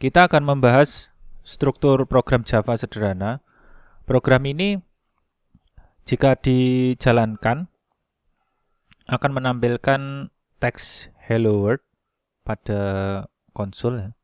Kita akan membahas struktur program Java sederhana. Program ini jika dijalankan akan menampilkan teks Hello World pada konsol.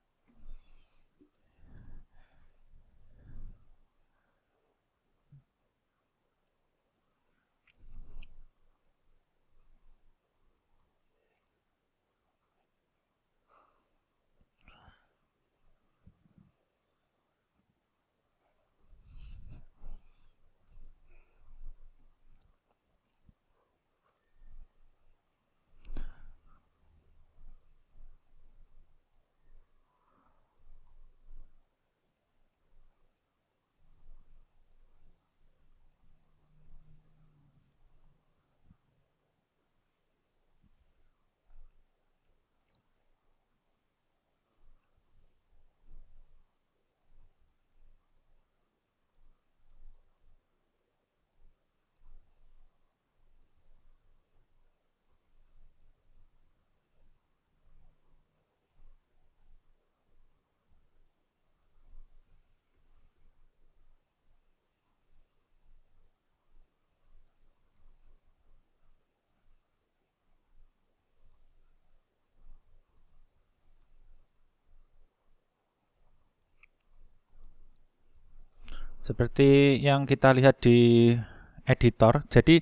Seperti yang kita lihat di editor, jadi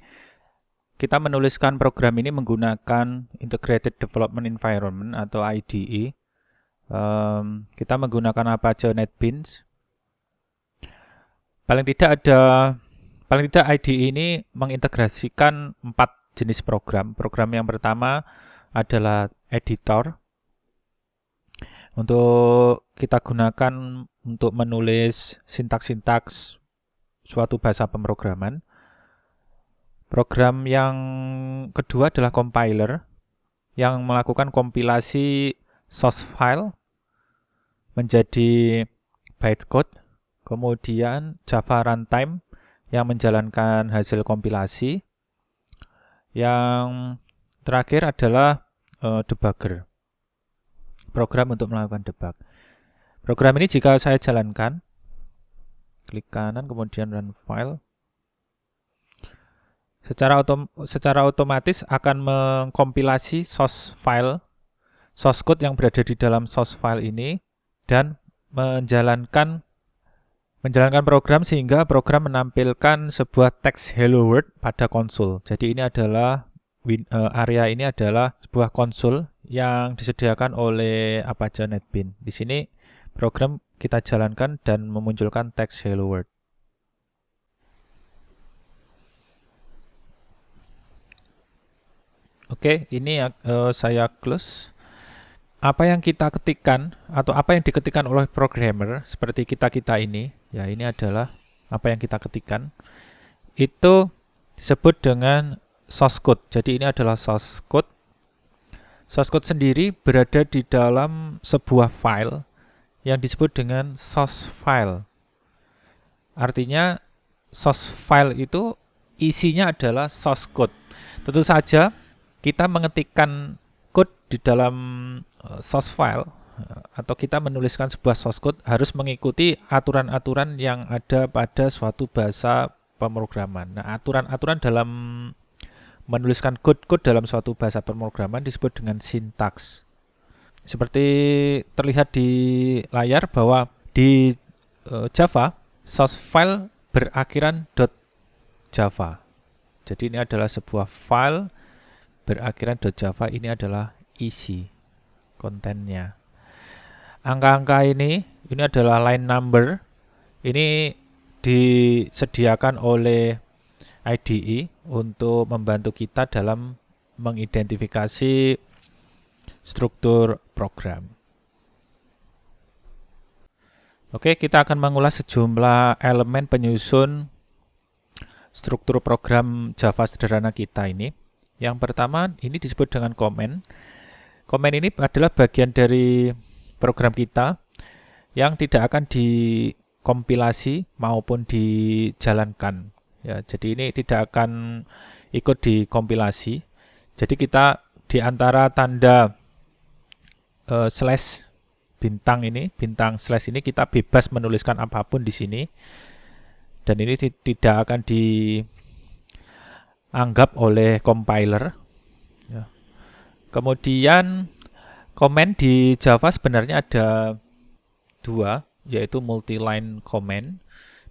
kita menuliskan program ini menggunakan Integrated Development Environment atau IDE. Kita menggunakan apa aja? NetBeans. Paling tidak IDE ini mengintegrasikan 4 jenis program. Program yang pertama adalah editor. Untuk kita gunakan untuk menulis sintaks-sintaks suatu bahasa pemrograman. Program yang kedua adalah compiler yang melakukan kompilasi source file menjadi bytecode. Kemudian Java Runtime yang menjalankan hasil kompilasi. Yang terakhir adalah debugger. Program untuk melakukan debug. Program ini jika saya jalankan, klik kanan kemudian run file, secara otomatis akan mengkompilasi source code yang berada di dalam source file ini dan menjalankan program sehingga program menampilkan sebuah teks Hello World pada konsol. Jadi ini adalah area ini adalah sebuah konsol yang disediakan oleh apa aja NetBeans. Di sini program kita jalankan dan memunculkan teks Hello World. Oke, ini saya close. Apa yang kita ketikkan atau apa yang diketikkan oleh programmer seperti kita ini, ya ini adalah apa yang kita ketikkan. Itu disebut dengan source code. Jadi ini adalah source code. Source code sendiri berada di dalam sebuah file yang disebut dengan source file. Artinya source file itu isinya adalah source code. Tentu saja kita mengetikkan code di dalam source file atau kita menuliskan sebuah source code harus mengikuti aturan-aturan yang ada pada suatu bahasa pemrograman. Nah, aturan-aturan dalam menuliskan code dalam suatu bahasa pemrograman disebut dengan sintaks. Seperti terlihat di layar bahwa di Java, source file berakhiran .java. Jadi ini adalah sebuah file berakhiran .java, ini adalah isi kontennya. Angka-angka ini adalah line number. Ini disediakan oleh IDE untuk membantu kita dalam mengidentifikasi struktur program. Oke, kita akan mengulas sejumlah elemen penyusun struktur program Java sederhana kita ini. Yang pertama, ini disebut dengan komen. Komen ini adalah bagian dari program kita yang tidak akan dikompilasi maupun dijalankan. Ya, jadi ini tidak akan ikut dikompilasi. Jadi kita di antara tanda slash bintang slash ini kita bebas menuliskan apapun di sini, dan ini tidak akan dianggap oleh compiler. Ya. Kemudian komen di Java sebenarnya ada dua, yaitu multi-line comment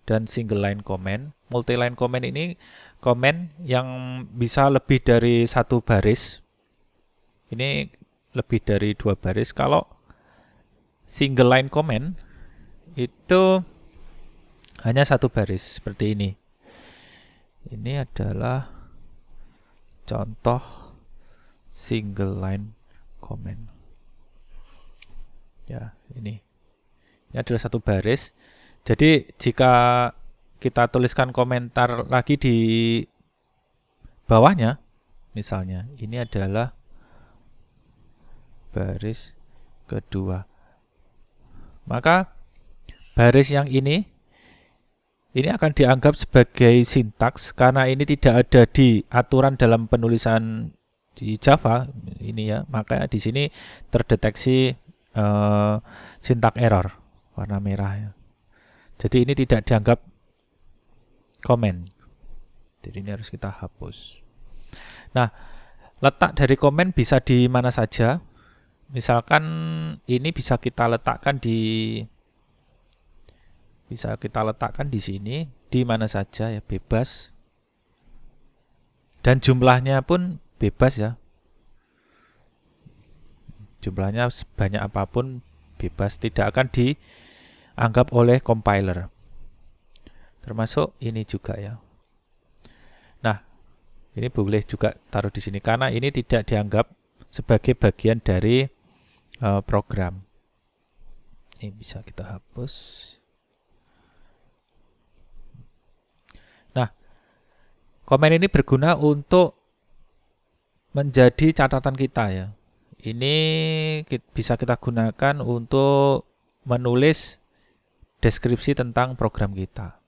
dan single line comment. Multi-line comment ini komen yang bisa lebih dari satu baris. Ini lebih dari 2 baris. Kalau single line comment itu hanya 1 baris seperti ini. Ini adalah contoh single line comment. Ya, ini adalah 1 baris. Jadi jika kita tuliskan komentar lagi di bawahnya, misalnya ini adalah baris kedua, maka baris yang ini akan dianggap sebagai sintaks karena ini tidak ada di aturan dalam penulisan di Java ini ya, maka di sini terdeteksi syntax error warna merah ya. Jadi ini tidak dianggap komen. Jadi ini harus kita hapus. Nah, letak dari komen bisa di mana saja. Misalkan ini bisa kita letakkan di sini, di mana saja ya, bebas. Dan jumlahnya pun bebas ya. Jumlahnya sebanyak apapun bebas, tidak akan dianggap oleh compiler. Termasuk ini juga ya. Nah, ini boleh juga taruh di sini karena ini tidak dianggap sebagai bagian dari program. Ini bisa kita hapus. Nah, komen ini berguna untuk menjadi catatan kita ya. Ini bisa kita gunakan untuk menulis deskripsi tentang program kita,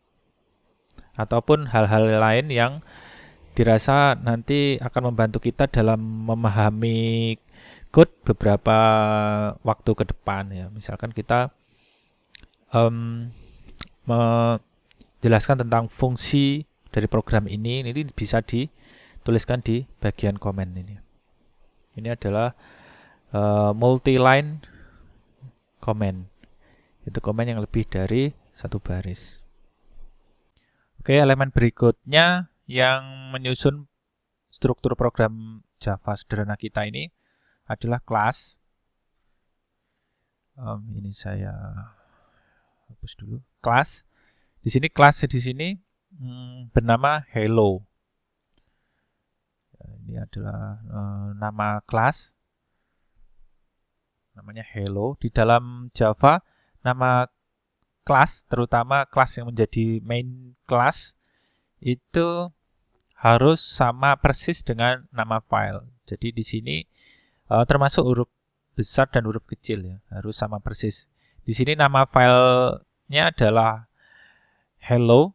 ataupun hal-hal lain yang dirasa nanti akan membantu kita dalam memahami code beberapa waktu ke depan ya. Misalkan kita menjelaskan tentang fungsi dari program ini bisa dituliskan di bagian komen ini. Ini adalah multi-line comment. Itu komen yang lebih dari 1 baris. Oke, elemen berikutnya yang menyusun struktur program Java sederhana kita ini adalah kelas. Ini saya hapus dulu. Kelas. Kelas di sini bernama hello. Ini adalah nama kelas. Namanya hello. Di dalam Java, nama kelas, terutama kelas yang menjadi main class, itu harus sama persis dengan nama file. Jadi di sini termasuk huruf besar dan huruf kecil ya, harus sama persis. Di sini nama filenya adalah hello.java,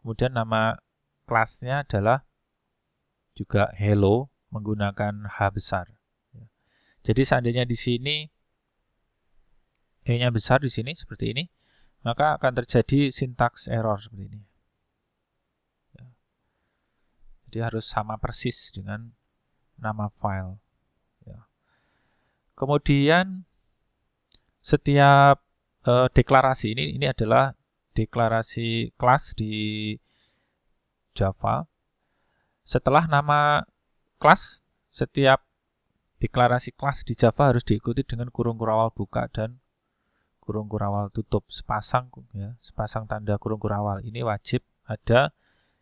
kemudian nama kelasnya adalah juga hello menggunakan H besar. Jadi seandainya di sini E-nya besar di sini seperti ini, maka akan terjadi syntax error seperti ini. Jadi harus sama persis dengan nama file. Kemudian setiap deklarasi ini adalah deklarasi kelas di Java. Setelah nama kelas, setiap deklarasi kelas di Java harus diikuti dengan kurung kurawal buka dan kurung kurawal tutup, sepasang tanda kurung kurawal. Ini wajib ada.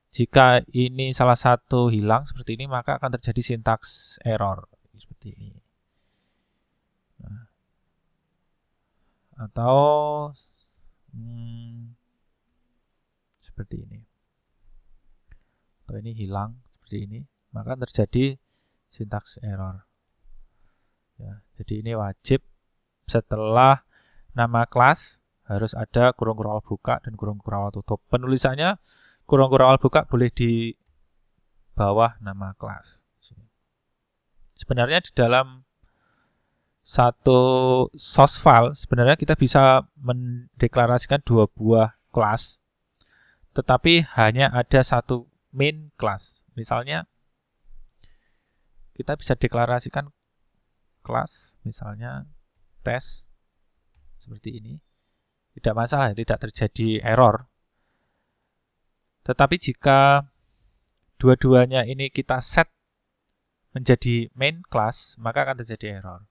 Jika ini salah satu hilang seperti ini, maka akan terjadi syntax error seperti ini. Atau seperti ini. Atau ini hilang seperti ini, maka terjadi syntax error. Ya, jadi ini wajib setelah nama kelas harus ada kurung kurawal buka dan kurung kurawal tutup. Penulisannya kurung kurawal buka boleh di bawah nama kelas. Sebenarnya di dalam satu source file, sebenarnya kita bisa mendeklarasikan dua buah kelas, tetapi hanya ada satu main class. Misalnya kita bisa deklarasikan kelas, misalnya tes seperti ini, tidak masalah, tidak terjadi error. Tetapi jika dua-duanya ini kita set menjadi main class, maka akan terjadi error.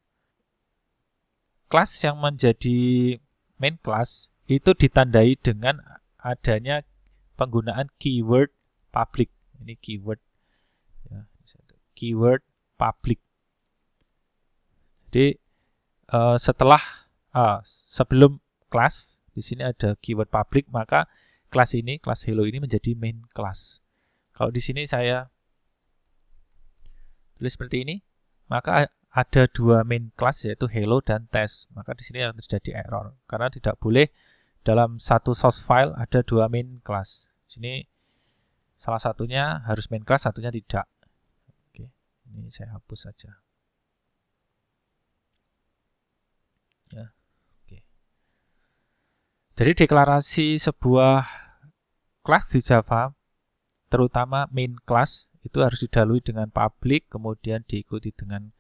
Kelas yang menjadi main class itu ditandai dengan adanya penggunaan keyword public. Ini keyword ya, keyword public. Jadi sebelum kelas di sini ada keyword public, maka kelas ini, kelas hello ini menjadi main class. Kalau di sini saya tulis seperti ini, maka ada dua main class yaitu hello dan test. Maka di sini akan terjadi error karena tidak boleh dalam satu source file ada dua main class. Di sini salah satunya harus main class, satunya tidak. Oke, ini saya hapus saja. Ya, oke. Jadi deklarasi sebuah kelas di Java, terutama main class, itu harus didahului dengan public, kemudian diikuti dengan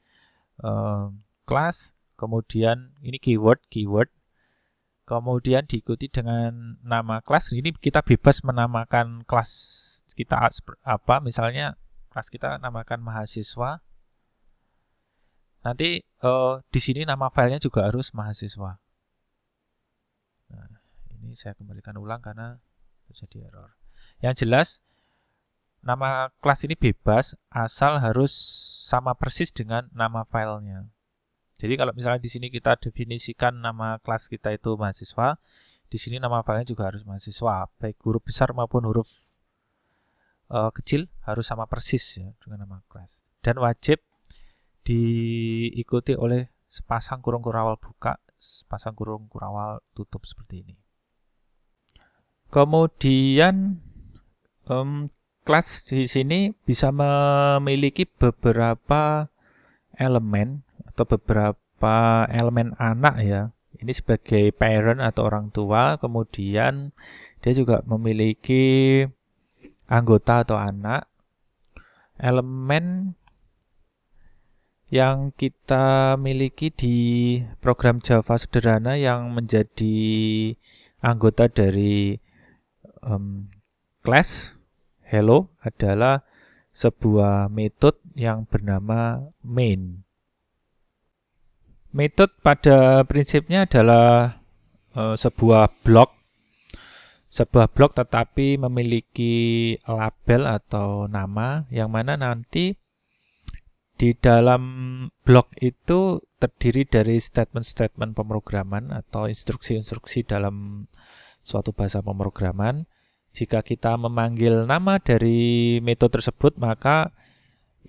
class, kemudian ini keyword, kemudian diikuti dengan nama kelas. Ini kita bebas menamakan kelas kita apa, misalnya kelas kita namakan mahasiswa. Nanti di sini nama filenya juga harus mahasiswa. Nah, ini saya kembalikan ulang karena terjadi error. Yang jelas nama kelas ini bebas asal harus sama persis dengan nama filenya. Jadi kalau misalnya di sini kita definisikan nama kelas kita itu mahasiswa, di sini nama filenya juga harus mahasiswa, baik huruf besar maupun huruf kecil harus sama persis ya dengan nama kelas. Dan wajib diikuti oleh sepasang kurung kurawal buka, sepasang kurung kurawal tutup seperti ini. Kemudian kelas di sini bisa memiliki beberapa elemen atau beberapa elemen anak ya. Ini sebagai parent atau orang tua, kemudian dia juga memiliki anggota atau anak. Elemen yang kita miliki di program Java sederhana yang menjadi anggota dari class hello adalah sebuah metode yang bernama main. Metode pada prinsipnya adalah sebuah blok tetapi memiliki label atau nama yang mana nanti di dalam blok itu terdiri dari statement-statement pemrograman atau instruksi-instruksi dalam suatu bahasa pemrograman. Jika kita memanggil nama dari metode tersebut, maka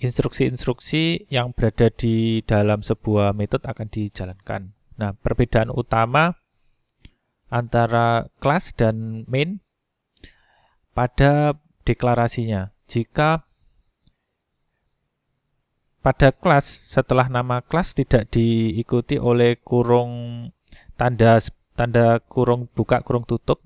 instruksi-instruksi yang berada di dalam sebuah metode akan dijalankan. Nah, perbedaan utama antara kelas dan main pada deklarasinya. Jika pada kelas setelah nama kelas tidak diikuti oleh kurung tanda kurung buka kurung tutup,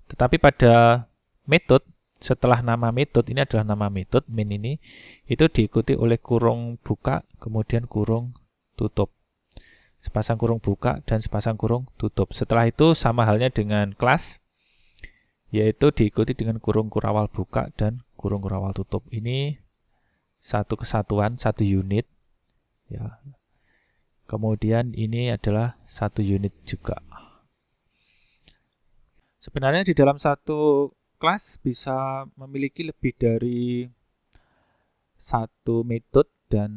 tetapi pada metode setelah nama metode, ini adalah nama metode main ini, itu diikuti oleh kurung buka kemudian kurung tutup, sepasang kurung buka dan sepasang kurung tutup. Setelah itu sama halnya dengan kelas, yaitu diikuti dengan kurung kurawal buka dan kurung kurawal tutup. Ini satu kesatuan, satu unit ya. Kemudian ini adalah satu unit juga. Sebenarnya di dalam satu kelas bisa memiliki lebih dari satu metode dan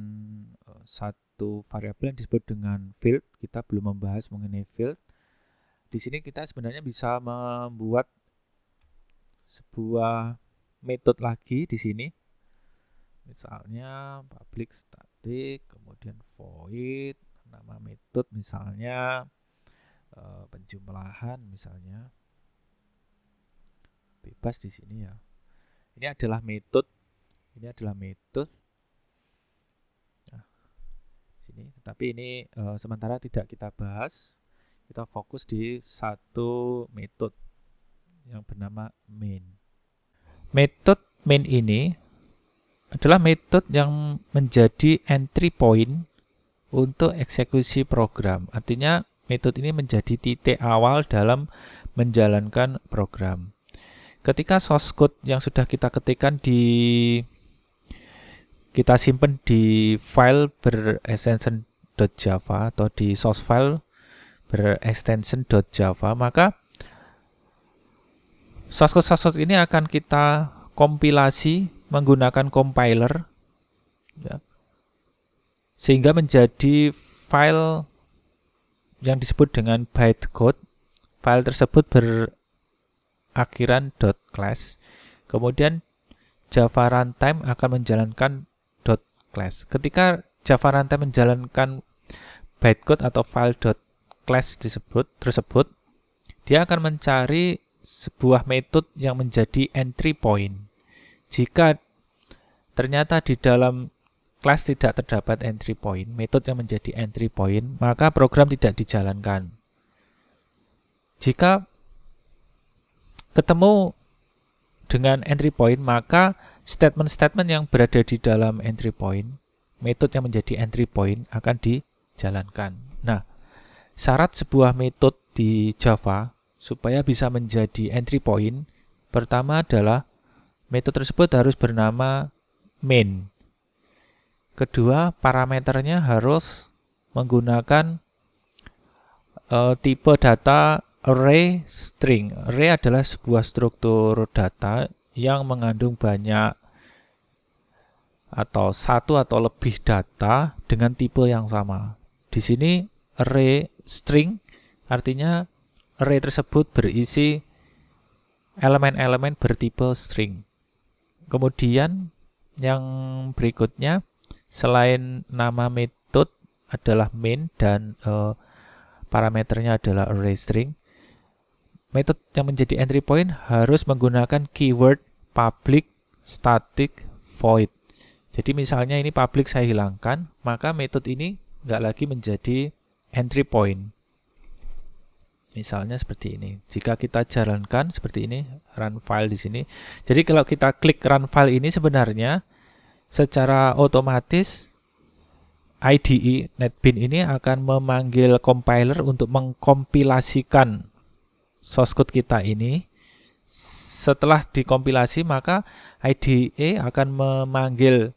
satu variabel yang disebut dengan field. Kita belum membahas mengenai field. Di sini kita sebenarnya bisa membuat sebuah metode lagi di sini. Misalnya public static, kemudian void, nama metode misalnya penjumlahan misalnya. Bebas di sini ya. Ini adalah metode. Nah, sini. Tapi ini sementara tidak kita bahas. Kita fokus di satu metode yang bernama main. Metode main ini adalah metode yang menjadi entry point untuk eksekusi program. Artinya metode ini menjadi titik awal dalam menjalankan program. Ketika source code yang sudah kita ketikkan kita simpan di file berextension.java atau di source file berextension.java, maka source code ini akan kita kompilasi menggunakan compiler, ya, sehingga menjadi file yang disebut dengan bytecode. File tersebut berakhiran .class. Kemudian Java Runtime akan menjalankan .class. Ketika Java Runtime menjalankan bytecode atau file .class tersebut, dia akan mencari sebuah metode yang menjadi entry point. Jika ternyata di dalam kelas tidak terdapat entry point, metode yang menjadi entry point, maka program tidak dijalankan. Jika ketemu dengan entry point, maka statement-statement yang berada di dalam entry point, metode yang menjadi entry point akan dijalankan. Nah, syarat sebuah metode di Java supaya bisa menjadi entry point, pertama adalah metode tersebut harus bernama main. Kedua, parameternya harus menggunakan tipe data array string. Array adalah sebuah struktur data yang mengandung banyak atau satu atau lebih data dengan tipe yang sama. Di sini array string artinya array tersebut berisi elemen-elemen bertipe string. Kemudian yang berikutnya, selain nama metode adalah main dan parameternya adalah array string, metode yang menjadi entry point harus menggunakan keyword public, static, void. Jadi misalnya ini public saya hilangkan, maka metode ini nggak lagi menjadi entry point. Misalnya seperti ini. Jika kita jalankan seperti ini, run file di sini. Jadi kalau kita klik run file ini, sebenarnya secara otomatis IDE NetBeans ini akan memanggil compiler untuk mengkompilasikan source code kita ini. Setelah dikompilasi, maka IDE akan memanggil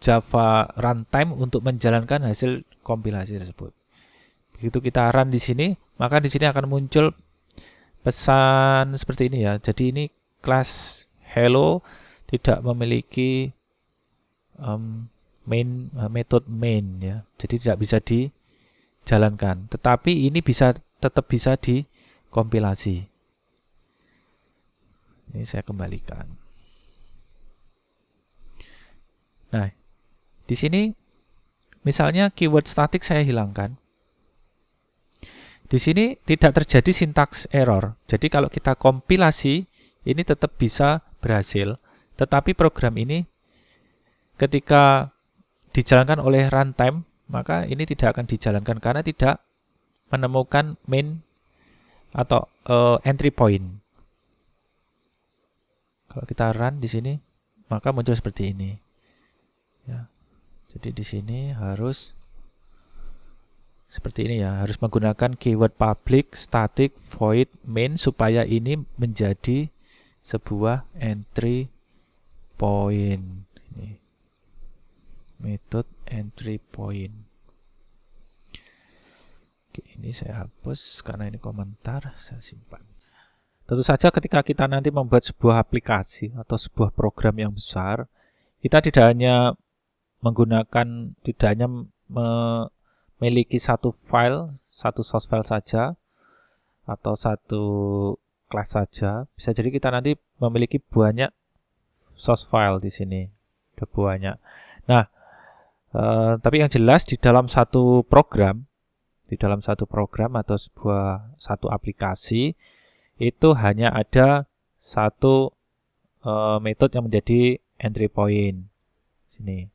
Java Runtime untuk menjalankan hasil kompilasi tersebut. Begitu kita run di sini, maka di sini akan muncul pesan seperti ini ya. Jadi ini kelas hello tidak memiliki metode main ya. Jadi tidak bisa dijalankan. Tetapi ini tetap bisa dikompilasi. Ini saya kembalikan. Nah, di sini misalnya keyword static saya hilangkan. Di sini tidak terjadi syntax error. Jadi kalau kita kompilasi, ini tetap bisa berhasil. Tetapi program ini ketika dijalankan oleh runtime, maka ini tidak akan dijalankan karena tidak menemukan main atau entry point. Kalau kita run di sini, maka muncul seperti ini. Ya. Jadi di sini harus seperti ini ya, harus menggunakan keyword public, static, void, main supaya ini menjadi sebuah entry point. Ini metode entry point. Oke, ini saya hapus karena ini komentar, saya simpan. Tentu saja ketika kita nanti membuat sebuah aplikasi atau sebuah program yang besar, kita tidak hanya memiliki satu file, satu source file saja, atau satu kelas saja. Bisa jadi kita nanti memiliki banyak source file di sini, ada banyak. Nah, tapi yang jelas di dalam satu program atau satu aplikasi itu hanya ada satu metode yang menjadi entry point. Sini.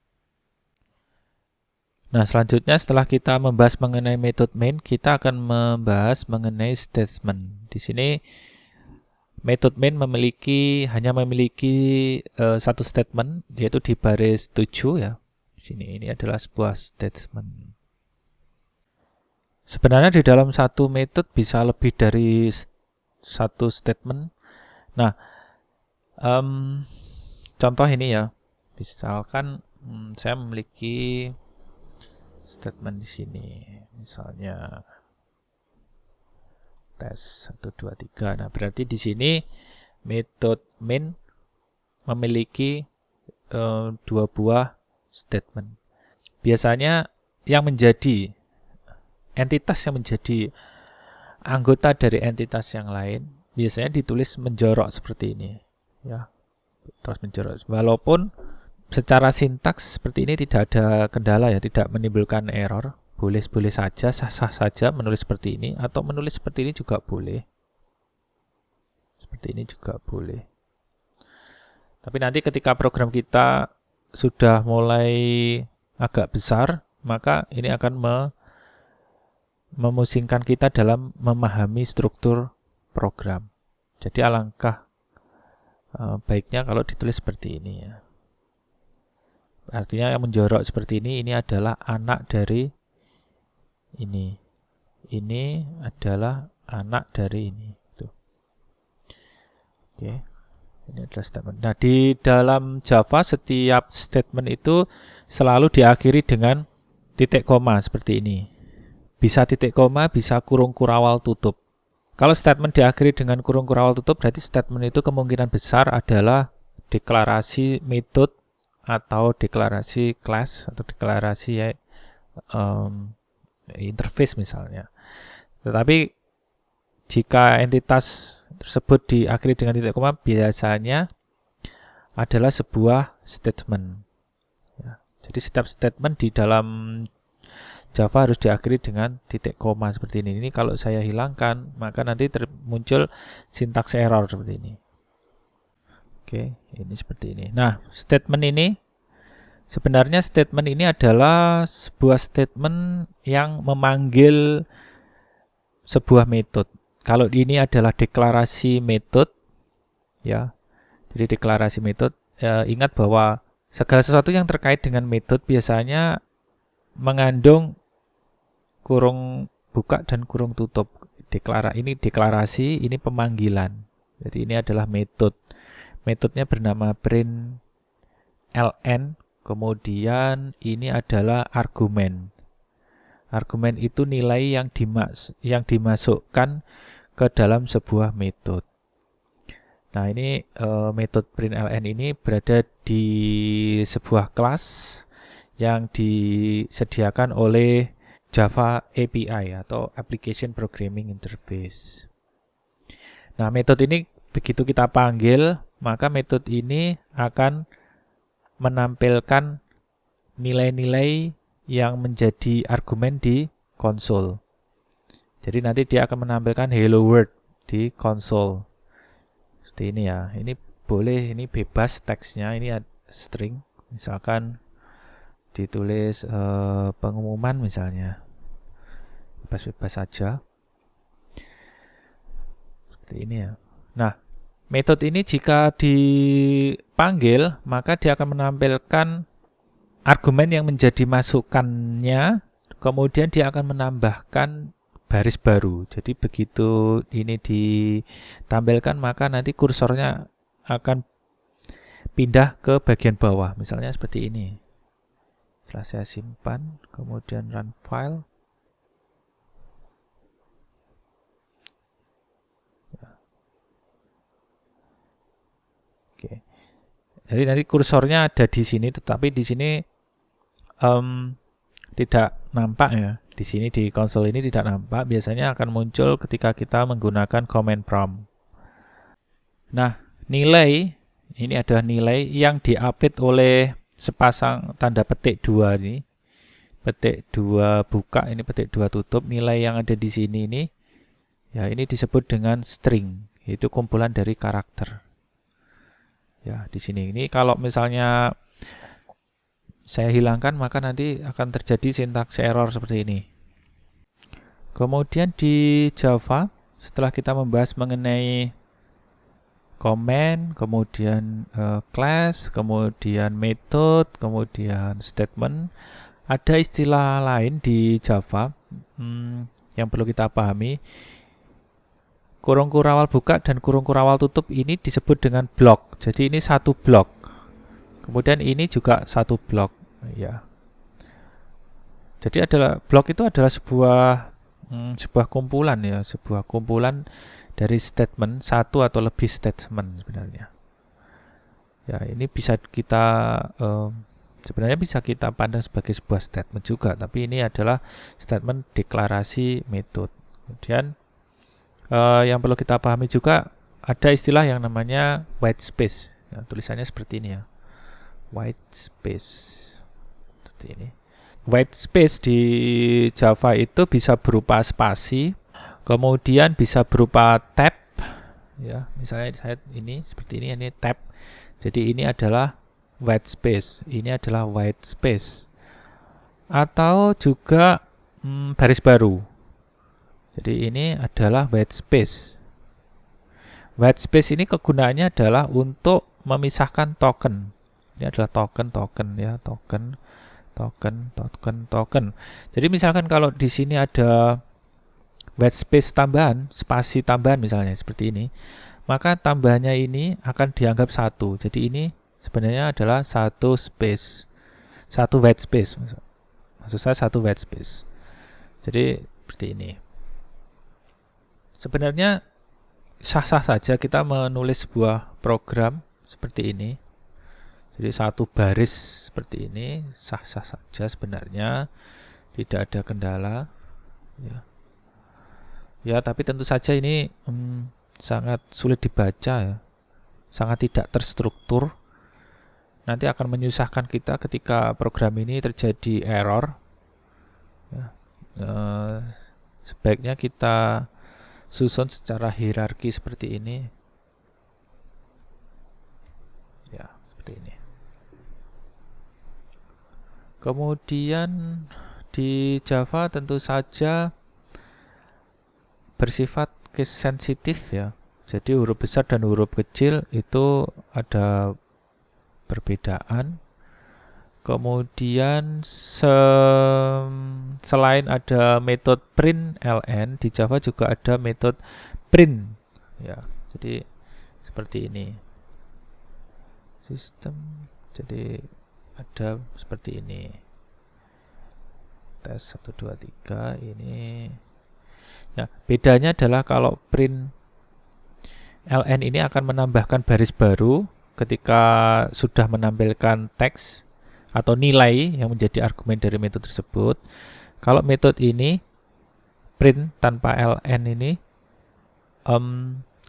Nah, selanjutnya setelah kita membahas mengenai method main, kita akan membahas mengenai statement. Di sini method main hanya memiliki satu statement, yaitu di baris 7 ya. Di sini ini adalah sebuah statement. Sebenarnya di dalam satu method bisa lebih dari satu statement. Nah, contoh ini ya. Misalkan saya memiliki statement di sini, misalnya tes 1 2 3. Nah, berarti di sini method main memiliki dua buah statement. Biasanya yang menjadi entitas yang menjadi anggota dari entitas yang lain biasanya ditulis menjorok seperti ini ya. Terus menjorok. Walaupun secara sintaks seperti ini tidak ada kendala ya, tidak menimbulkan error, boleh saja, sah-sah saja menulis seperti ini, atau menulis seperti ini juga boleh. Seperti ini juga boleh. Tapi nanti ketika program kita sudah mulai agak besar, maka ini akan memusingkan kita dalam memahami struktur program. Jadi alangkah baiknya kalau ditulis seperti ini ya. Artinya yang menjorok seperti ini adalah anak dari ini. Ini adalah anak dari ini. Tuh. Oke. Ini adalah statement. Nah, di dalam Java setiap statement itu selalu diakhiri dengan titik koma seperti ini. Bisa titik koma, bisa kurung kurawal tutup. Kalau statement diakhiri dengan kurung kurawal tutup, berarti statement itu kemungkinan besar adalah deklarasi metode atau deklarasi class atau deklarasi interface misalnya. Tetapi jika entitas tersebut diakhiri dengan titik koma, biasanya adalah sebuah statement. Ya. Jadi setiap statement di dalam Java harus diakhiri dengan titik koma seperti ini. Ini kalau saya hilangkan, maka nanti muncul sintaks error seperti ini. Oke, ini seperti ini. Nah, statement ini sebenarnya adalah sebuah statement yang memanggil sebuah metode. Kalau ini adalah deklarasi metode, ya. Jadi deklarasi metode. Ingat bahwa segala sesuatu yang terkait dengan metode biasanya mengandung kurung buka dan kurung tutup. Ini deklarasi, ini pemanggilan. Jadi ini adalah metode. Metodenya bernama print ln, kemudian ini adalah argumen. Argumen itu nilai yang dimasukkan ke dalam sebuah metode. Nah, ini metode print ln ini berada di sebuah kelas yang disediakan oleh Java API atau Application Programming Interface. Nah, metode ini begitu kita panggil, maka metode ini akan menampilkan nilai-nilai yang menjadi argumen di konsol. Jadi nanti dia akan menampilkan hello world di konsol. Seperti ini ya. Ini boleh, ini bebas teksnya, ini string. Misalkan ditulis pengumuman misalnya. Bebas-bebas saja. Seperti ini ya. Nah, metode ini jika dipanggil, maka dia akan menampilkan argumen yang menjadi masukannya, kemudian dia akan menambahkan baris baru. Jadi begitu ini ditampilkan, maka nanti kursornya akan pindah ke bagian bawah. Misalnya seperti ini. Setelah saya simpan, kemudian run file. Oke. Jadi nanti kursornya ada di sini, tetapi di sini tidak nampak ya. Di sini di konsol ini tidak nampak. Biasanya akan muncul ketika kita menggunakan command prompt. Nah, nilai ini adalah nilai yang diupdate oleh sepasang tanda petik 2 ini. Petik 2 buka, ini petik 2 tutup. Nilai yang ada di sini ini ya, ini disebut dengan string. Itu kumpulan dari karakter. Ya, di sini ini kalau misalnya saya hilangkan, maka nanti akan terjadi syntax error seperti ini. Kemudian di Java, setelah kita membahas mengenai comment, kemudian class, kemudian method, kemudian statement, ada istilah lain di Java yang perlu kita pahami. Kurung kurawal buka dan kurung kurawal tutup ini disebut dengan blok. Jadi ini satu blok. Kemudian ini juga satu blok, ya. Jadi blok itu adalah sebuah kumpulan, ya, sebuah kumpulan dari statement, satu atau lebih statement sebenarnya. Ya, ini bisa kita sebenarnya bisa kita pandang sebagai sebuah statement juga, tapi ini adalah statement deklarasi metode. Kemudian yang perlu kita pahami juga ada istilah yang namanya white space. Ya, tulisannya seperti ini, ya. White space seperti ini. White space di Java itu bisa berupa spasi, kemudian bisa berupa tab, ya. Misalnya saya ini seperti ini tab. Jadi ini adalah white space, ini adalah white space. Atau juga baris baru. Jadi ini adalah white space. White space ini kegunaannya adalah untuk memisahkan token. Ini adalah token, ya, token. Jadi misalkan kalau di sini ada white space tambahan, spasi tambahan misalnya seperti ini, maka tambahannya ini akan dianggap satu. Jadi ini sebenarnya adalah satu space, satu white space. Maksud saya satu white space. Jadi seperti ini. Sebenarnya sah-sah saja kita menulis sebuah program seperti ini. Jadi satu baris seperti ini sah-sah saja sebenarnya, tidak ada kendala, ya. Ya, tapi tentu saja ini sangat sulit dibaca, ya, sangat tidak terstruktur. Nanti akan menyusahkan kita ketika program ini terjadi error. Ya. Sebaiknya kita susun secara hierarki seperti ini, ya, seperti ini. Kemudian di Java tentu saja bersifat case sensitif, ya. Jadi huruf besar dan huruf kecil itu ada perbedaan. Kemudian selain ada metode print ln, di Java juga ada metode print, ya. Jadi seperti ini. Sistem, jadi ada seperti ini. Tes 1 2 3 ini. Ya, bedanya adalah kalau print ln ini akan menambahkan baris baru ketika sudah menampilkan teks atau nilai yang menjadi argumen dari metode tersebut. Kalau metode ini print tanpa ln ini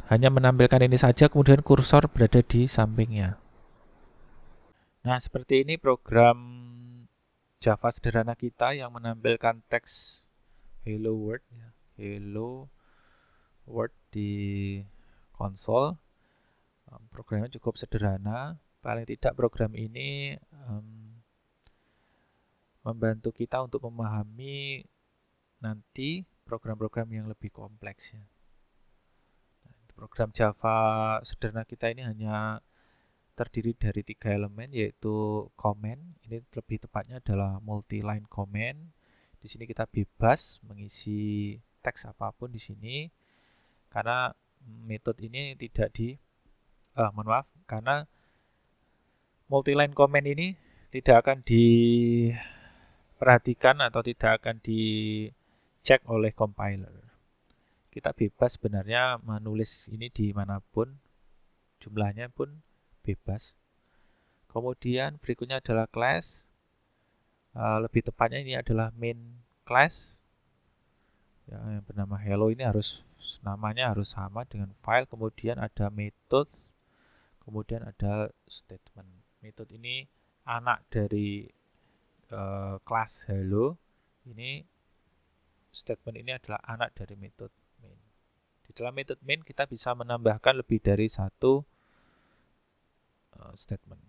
hanya menampilkan ini saja, kemudian kursor berada di sampingnya. Nah, seperti ini program Java sederhana kita yang menampilkan teks hello world, ya. Hello world di konsol. Programnya cukup sederhana. Paling tidak program ini membantu kita untuk memahami nanti program-program yang lebih kompleks, ya. Program Java sederhana kita ini hanya terdiri dari 3 elemen, yaitu comment. Ini lebih tepatnya adalah multi-line comment. Di sini kita bebas mengisi teks apapun di sini, karena metode ini tidak karena multi-line comment ini tidak akan diperhatikan atau tidak akan dicek oleh compiler. Kita bebas sebenarnya menulis ini dimanapun, jumlahnya pun bebas. Kemudian berikutnya adalah class. Lebih tepatnya ini adalah main class, ya, yang bernama hello. Ini namanya harus sama dengan file. Kemudian ada method, kemudian ada statement. Method ini anak dari kelas hello. Ini statement ini adalah anak dari method main. Di dalam method main kita bisa menambahkan lebih dari satu statement.